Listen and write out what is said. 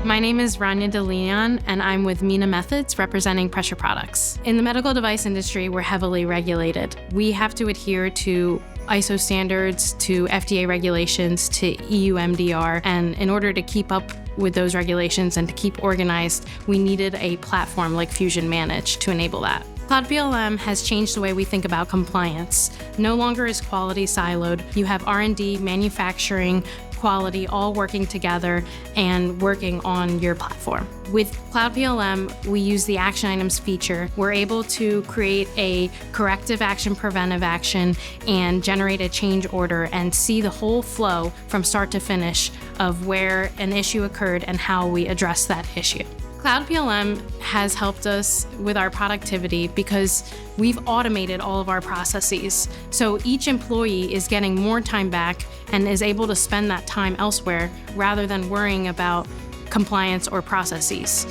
My name is Rania DeLeon, and I'm with Mina Methods, representing Pressure Products. In the medical device industry, we're heavily regulated. We have to adhere to ISO standards, to FDA regulations, to EU MDR, and in order to keep up with those regulations and to keep organized, we needed a platform like Fusion Manage to enable that. Cloud PLM has changed the way we think about compliance. No longer is quality siloed. You have R&D, manufacturing, quality all working together and working on your platform. With Cloud PLM, we use the action items feature. We're able to create a corrective action, preventive action, and generate a change order and see the whole flow from start to finish of where an issue occurred and how we address that issue. Cloud PLM has helped us with our productivity because we've automated all of our processes. So each employee is getting more time back and is able to spend that time elsewhere rather than worrying about compliance or processes.